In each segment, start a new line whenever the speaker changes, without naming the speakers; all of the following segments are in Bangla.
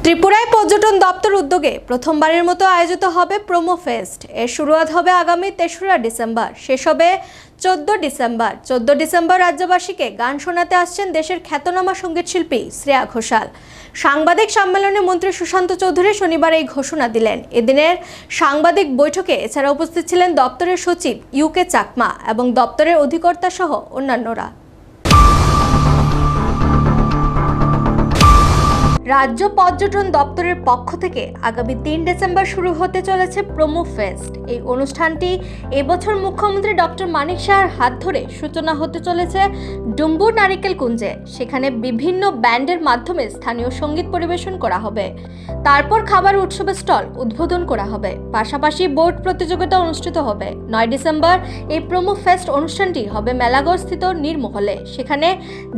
ত্রিপুরায় পর্যটন দপ্তর উদ্যোগে প্রথমবারের মতো আয়োজিত হবে প্রোমো ফেস্ট। এর শুরুয়াত হবে আগামী ৩রা ডিসেম্বর, শেষ হবে ১৪ ডিসেম্বর রাজ্যবাসীকে গান শোনাতে আসছেন দেশের খ্যাতনামা সঙ্গীতশিল্পী শ্রেয়া ঘোষাল। সাংবাদিক সম্মেলনে মন্ত্রী সুশান্ত চৌধুরী শনিবার এই ঘোষণা দিলেন। এদিনের সাংবাদিক বৈঠকে এছাড়া উপস্থিত ছিলেন দপ্তরের সচিব ইউকে চাকমা এবং দপ্তরের অধিকর্তা সহ অন্যান্যরা। রাজ্য পর্যটন দপ্তরের পক্ষ থেকে আগামী ৩ ডিসেম্বর শুরু হতে চলেছে প্রোমো ফেস্ট। এই অনুষ্ঠানটি এবছর মুখ্যমন্ত্রী ডক্টর মানিক সাহার হাত ধরে সূচনা হতে চলেছে ডুম্বুর নারিকেল কুঞ্জে। সেখানে বিভিন্ন ব্যান্ডের মাধ্যমে স্থানীয় সঙ্গীত পরিবেশন করা হবে। তারপর খাবার উৎসবের স্টল উদ্বোধন করা হবে। পাশাপাশি বোর্ড প্রতিযোগিতা অনুষ্ঠিত হবে। ৯ ডিসেম্বর এই প্রোমো ফেস্ট অনুষ্ঠানটি হবে মেলাগড় স্থিত নীরমহলে। সেখানে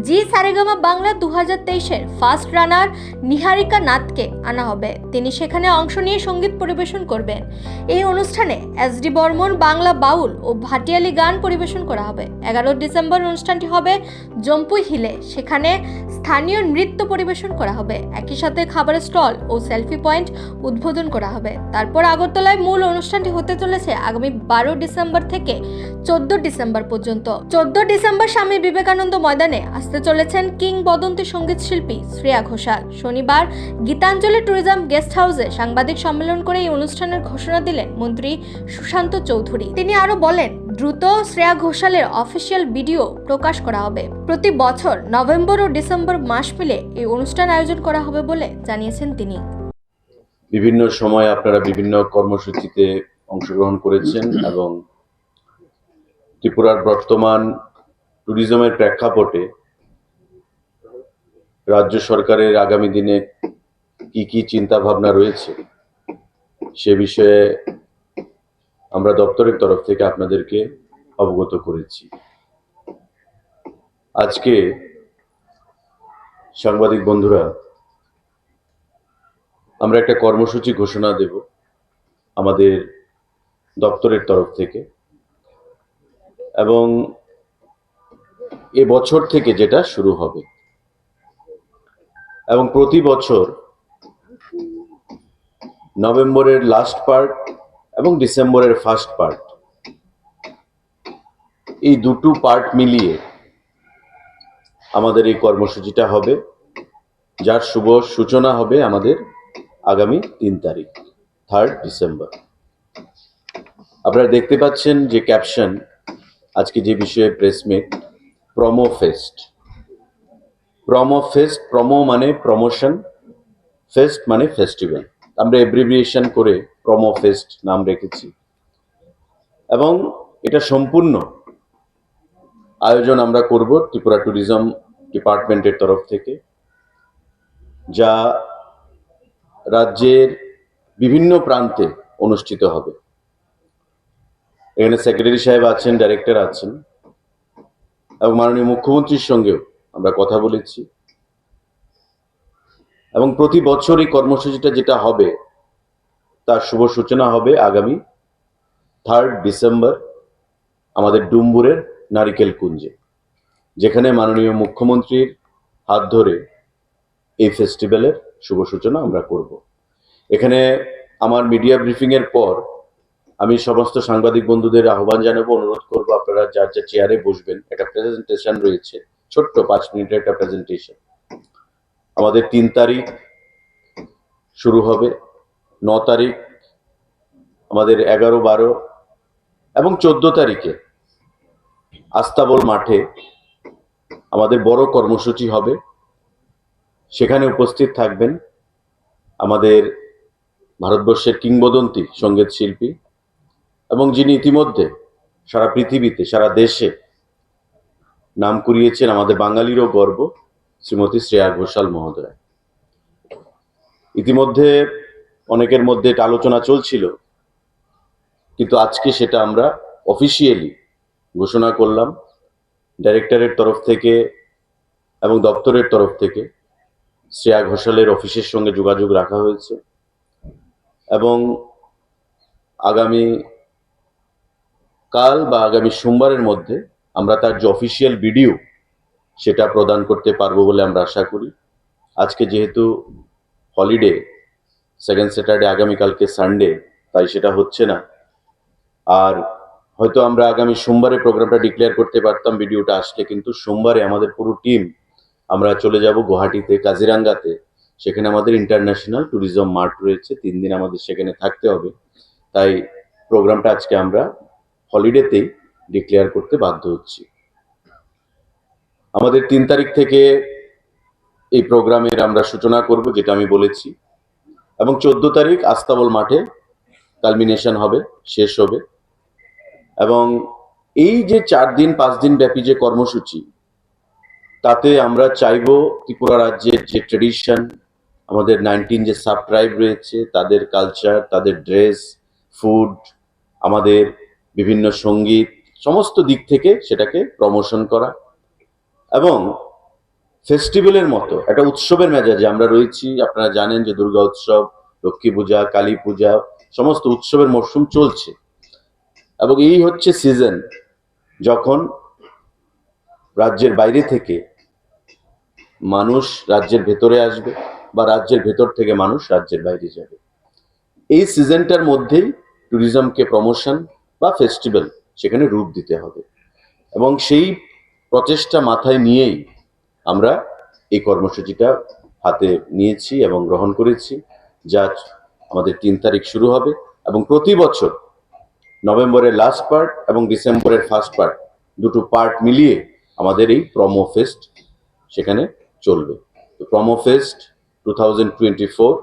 জি সারেগামা বাংলা ২০২৩-এর ফার্স্ট রানার নিহারিকা নাথকে আনা হবে। তিনি সেখানে অংশ নিয়ে সঙ্গীত পরিবেশন করবেন। এই অনুষ্ঠানে এসডি বর্মন বাংলা বাউল ও ভাটিয়ালি গান পরিবেশন করা হবে। ১১ ডিসেম্বর অনুষ্ঠানটি হবে জম্পুই হিলে। সেখানে স্থানীয় নৃত্য পরিবেশন করা হবে। একই সাথে খাবারের স্টল ও সেলফি পয়েন্ট উদ্বোধন করা হবে। তারপর আগরতলায় মূল অনুষ্ঠানটি হতে চলেছে আগামী ১২ ডিসেম্বর থেকে ১৪ ডিসেম্বর পর্যন্ত। ১৪ ডিসেম্বর স্বামী বিবেকানন্দ ময়দানে আসতে চলেছেন কিংবদন্তি সঙ্গীত শিল্পী শ্রেয়া ঘোষাল। শনিবার গীতাঞ্জলি ট্যুরিজম গেস্ট হাউসে সাংবাদিক সম্মেলন করে এই অনুষ্ঠানের ঘোষণা দিলেন মন্ত্রী সুশান্ত চৌধুরী। তিনি আরো বলেন, দ্রুত শ্রেয়া ঘোষালের অফিসিয়াল ভিডিও প্রকাশ করা হবে। প্রতি বছর নভেম্বর ও ডিসেম্বর মাস মিলে এই অনুষ্ঠান আয়োজন করা হবে বলে জানিয়েছেন তিনি।
বিভিন্ন সময় আপনারা বিভিন্ন কর্মসূচিতে অংশগ্রহণ করেছেন এবং ত্রিপুরার বর্তমান ট্যুরিজমের প্রেক্ষাপটে রাজ্য সরকারের আগামী দিনে কি কি চিন্তা ভাবনা রয়েছে সে বিষয়ে আমরা দপ্তরের তরফ থেকে আপনাদেরকে অবগত করেছি। আজকে সাংবাদিক বন্ধুরা, আমরা একটা কর্মসূচি ঘোষণা দেব আমাদের দপ্তরের তরফ থেকে, এবং এবছর থেকে যেটা শুরু হবে এবং প্রতি বছর নভেম্বরের লাস্ট পার্ট এবং ডিসেম্বরের ফার্স্ট পার্ট, এই দুটো পার্ট মিলিয়ে আমাদের এই কর্মসূচিটা হবে, যার শুভ সূচনা হবে আমাদের আগামী ৩ তারিখ 3 ডিসেম্বর। আপনারা দেখতে পাচ্ছেন যে ক্যাপশন আজকে যে বিষয়ে press meet, promo fest. Promo fest, promo মানে প্রমোশন, ফেস্ট মানে ফেস্টিভ্যাল। আমরা এব্রিভিয়েশন করে প্রোমো ফেস্ট নাম রেখেছি এবং এটা সম্পূর্ণ আয়োজন আমরা করব ত্রিপুরা ট্যুরিজম ডিপার্টমেন্টের তরফ থেকে, যা রাজ্যের বিভিন্ন প্রান্তে অনুষ্ঠিত হবে। এখানে সেক্রেটারি সাহেব আছেন, ডাইরেক্টর আছেন এবং মাননীয় মুখ্যমন্ত্রীর সঙ্গেও আমরা কথা বলেছি। এবং প্রতি বছর এই কর্মসূচিটা যেটা হবে তার শুভ সূচনা হবে আগামী 3 ডিসেম্বর আমাদের ডুম্বুরের নারিকেল কুঞ্জে, যেখানে মাননীয় মুখ্যমন্ত্রীর হাত ধরে এই ফেস্টিভ্যালের শুভ সূচনা আমরা করব। এখানে আমার মিডিয়া ব্রিফিং এর পর আমি সমস্ত সাংবাদিক বন্ধুদের আহ্বান জানাবো, অনুরোধ করবো আপনারা যার যার চেয়ারে বসবেন। একটা প্রেজেন্টেশন রয়েছে, ছোট্ট 5 মিনিটের একটা প্রেজেন্টেশন। আমাদের 3 তারিখ শুরু হবে, 9 তারিখ আমাদের 11, 12 এবং 14 তারিখে আস্তাবল মাঠে আমাদের বড় কর্মসূচি হবে। সেখানে উপস্থিত থাকবেন আমাদের ভারতবর্ষের কিংবদন্তি সঙ্গীত শিল্পী এবং যিনি ইতিমধ্যে সারা পৃথিবীতে, সারা দেশে নাম কুড়িয়েছেন, আমাদের বাঙালিরও গর্ব, শ্রীমতী শ্রেয়া ঘোষাল মহোদয়। ইতিমধ্যে অনেকের মধ্যে এটা আলোচনা চলছিল, কিন্তু আজকে সেটা আমরা অফিসিয়ালি ঘোষণা করলাম। ডাইরেক্টরের তরফ থেকে এবং দপ্তরের তরফ থেকে শ্রেয়া ঘোষালের অফিসের সঙ্গে যোগাযোগ রাখা হয়েছে এবং আগামী কাল বা আগামী সোমবারের মধ্যে আমরা তার যে অফিসিয়াল ভিডিও সেটা প্রদান করতে পারবো বলে আমরা আশা করি। আজকে যেহেতু হলিডে, সেকেন্ড স্যাটারডে আগামীকালকে সানডে, তাই সেটা হচ্ছে না। আর হয়তো আমরা আগামী সোমবারে প্রোগ্রামটা ডিক্লেয়ার করতে পারতাম ভিডিওটা আসলে, কিন্তু সোমবারে আমাদের পুরো টিম আমরা চলে যাব গুয়াহাটিতে, কাজিরাঙ্গাতে। সেখানে আমাদের ইন্টারন্যাশনাল ট্যুরিজম মার্ট রয়েছে, 3 দিন আমাদের সেখানে থাকতে হবে। তাই প্রোগ্রামটা আজকে আমরা হলিডেতেই ডিক্লেয়ার করতে বাধ্য হচ্ছি। আমাদের 3 তারিখ থেকে এই প্রোগ্রামের আমরা সূচনা করব, যেটা আমি বলেছি, এবং 14 তারিখ আস্তাবল মাঠে কালমিনেশন হবে, শেষ হবে। এবং এই যে 4 দিন 5 দিন ব্যাপী যে কর্মসূচি, তাতে আমরা চাইবো ত্রিপুরা রাজ্যের যে ট্রেডিশন, আমাদের 19 যে সাব ট্রাইব রয়েছে তাদের কালচার, তাদের ড্রেস, ফুড, আমাদের বিভিন্ন সঙ্গীত, সমস্ত দিক থেকে সেটাকে প্রমোশন করা। এবং ফেস্টিভ্যালের মতো একটা উৎসবের মেজাজে আমরা রয়েছি। আপনারা জানেন যে দুর্গা উৎসব, লক্ষ্মী পূজা, কালী পূজা, সমস্ত উৎসবের মরশুম চলছে। এবং এই হচ্ছে সিজন যখন রাজ্যের বাইরে থেকে মানুষ রাজ্যের ভেতরে আসবে, বা রাজ্যের ভেতর থেকে মানুষ রাজ্যের বাইরে যাবে। এই সিজনটার মধ্যেই ট্যুরিজমকে প্রমোশন বা ফেস্টিভ্যাল সেখানে রূপ দিতে হবে। এবং সেই প্রচেষ্টা মাথায় নিয়েই আমরা এই কর্মসূচিটা হাতে নিয়েছি এবং গ্রহণ করেছি, যা আমাদের 3 তারিখ শুরু হবে। এবং প্রতি বছর নভেম্বরের লাস্ট পার্ট এবং ডিসেম্বরের ফার্স্ট পার্ট, দুটো পার্ট মিলিয়ে আমাদের এই প্রমো ফেস্ট সেখানে চলবে। তো প্রমো ফেস্ট 2024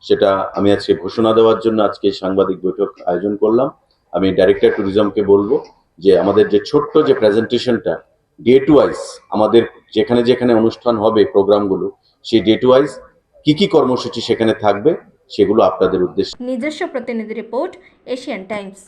সেটা আমি আজকে ঘোষণা দেওয়ার জন্য আজকে সাংবাদিক বৈঠক আয়োজন করলাম। আমি ডাইরেক্টর ট্যুরিজমকে বলবো যে আমাদের যে ছোট্ট যে প্রেজেন্টেশনটা ডেট ওয়াইজ, আমাদের যেখানে যেখানে অনুষ্ঠান হবে প্রোগ্রামগুলো, সেই ডেট ওয়াইজ কি কি কর্মসূচি সেখানে থাকবে সেগুলো আপনাদের উদ্দেশ্যে।
নিজস্ব প্রতিনিধি রিপোর্ট, এশিয়ান টাইমস।